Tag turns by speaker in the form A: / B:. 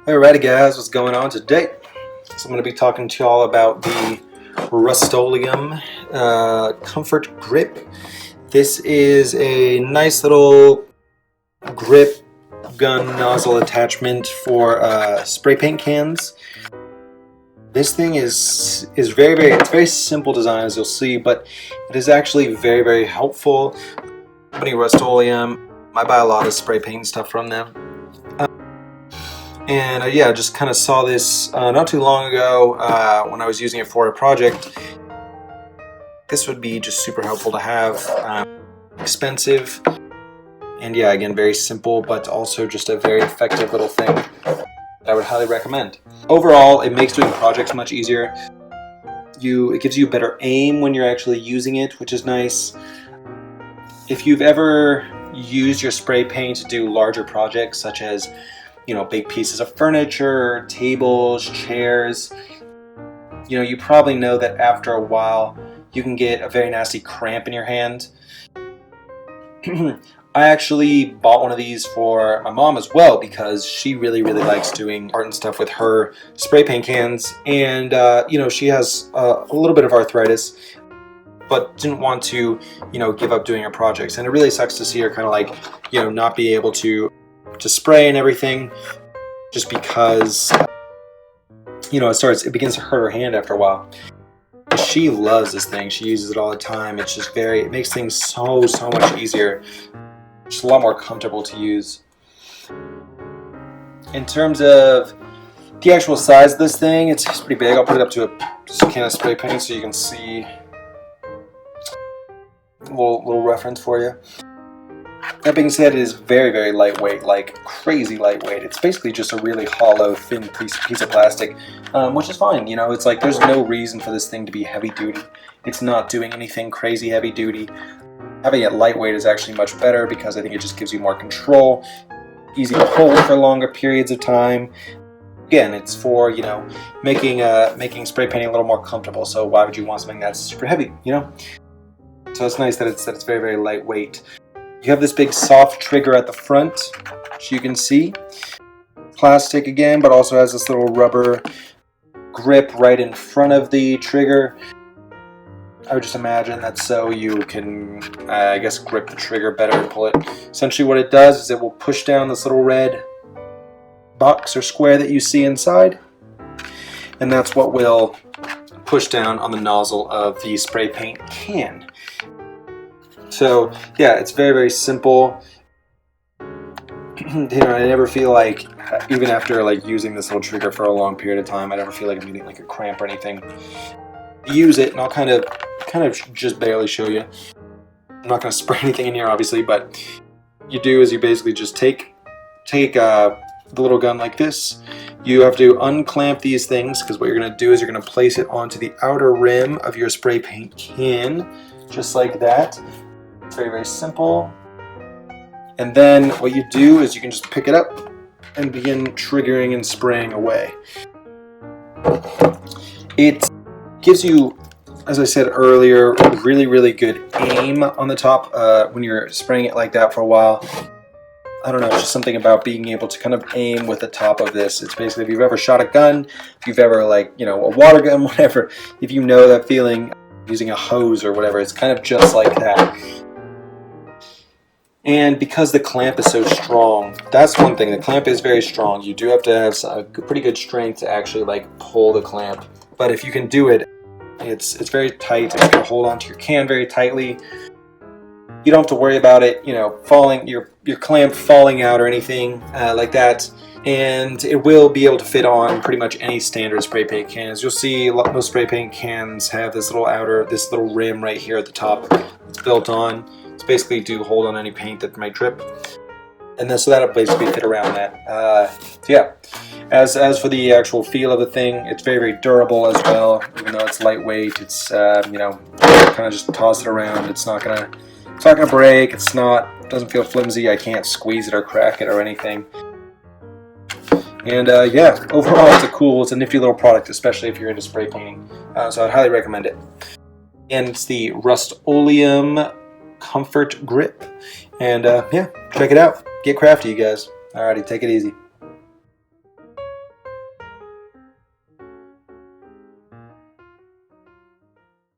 A: Alrighty guys, what's going on today? So I'm going to be talking to y'all about the Rust-Oleum Comfort Grip. This is a nice little grip gun nozzle attachment for spray paint cans. This thing is it's very simple design, as you'll see, but it is actually very helpful. Company Rust-Oleum, I buy a lot of spray paint stuff from them. And yeah, I just kind of saw this not too long ago when I was using it for a project. This would be just super helpful to have. Expensive, and yeah, again, very simple, but also just a very effective little thing that I would highly recommend. Overall, it makes doing projects much easier. It gives you better aim when you're actually using it, which is nice. If you've ever used your spray paint to do larger projects, such as big pieces of furniture, tables, chairs, you probably know that after a while you can get a very nasty cramp in your hand. I actually bought one of these for my mom as well, because she really likes doing art and stuff with her spray paint cans, and she has a little bit of arthritis, but didn't want to give up doing her projects, and it really sucks to see her kind of like not be able to spray and everything, just because it begins to hurt her hand after a while. She loves this thing. She uses it all the time. It's just it makes things so much easier. Just a lot more comfortable to use. In terms of the actual size of this thing, it's pretty big. I'll put it up to just a can of spray paint so you can see a little reference for you. That being said, it is very lightweight, like crazy lightweight. It's basically just a really hollow, thin piece of plastic, which is fine. It's like there's no reason for this thing to be heavy duty. It's not doing anything crazy heavy duty. Having it lightweight is actually much better, because I think it just gives you more control, easy to hold for longer periods of time. Again, it's for making spray painting a little more comfortable. So why would you want something that's super heavy? So it's nice that it's very lightweight. You have this big soft trigger at the front, which you can see. Plastic again, but also has this little rubber grip right in front of the trigger. I would just imagine that's so you can, I guess, grip the trigger better and pull it. Essentially what it does is it will push down this little red box or square that you see inside, and that's what will push down on the nozzle of the spray paint can. So yeah, it's very simple. I never feel like, even after using this little trigger for a long period of time, I never feel like I'm getting a cramp or anything. Use it, and I'll kind of just barely show you. I'm not going to spray anything in here, obviously, but you do is you basically just take the little gun like this. You have to unclamp these things, because what you're going to do is you're going to place it onto the outer rim of your spray paint can, just like that. It's very simple. And then what you do is you can just pick it up and begin triggering and spraying away. It gives you, as I said earlier, really good aim on the top when you're spraying it like that for a while. I don't know, it's just something about being able to kind of aim with the top of this. It's basically, if you've ever shot a gun, if you've ever a water gun, whatever, if you know that feeling using a hose or whatever, it's kind of just like that. And because the clamp is so strong, that's one thing. The clamp is very strong. You do have to have a pretty good strength to actually pull the clamp. But if you can do it, it's very tight. It's going to hold onto your can very tightly. You don't have to worry about it, falling, your clamp falling out or anything like that. And it will be able to fit on pretty much any standard spray paint can. As you'll see, most spray paint cans have this little rim right here at the top. It's built on. It's basically to hold on any paint that might drip, and then so that'll basically fit around that. So yeah, as for the actual feel of the thing, it's very durable as well. Even though it's lightweight, it's kind of just toss it around. It's not gonna break. Doesn't feel flimsy. I can't squeeze it or crack it or anything. And yeah, overall it's a nifty little product, especially if you're into spray painting. So I'd highly recommend it. And it's the Rust-Oleum Comfort Grip. And yeah, check it out. Get crafty, you guys. Alrighty, take it easy.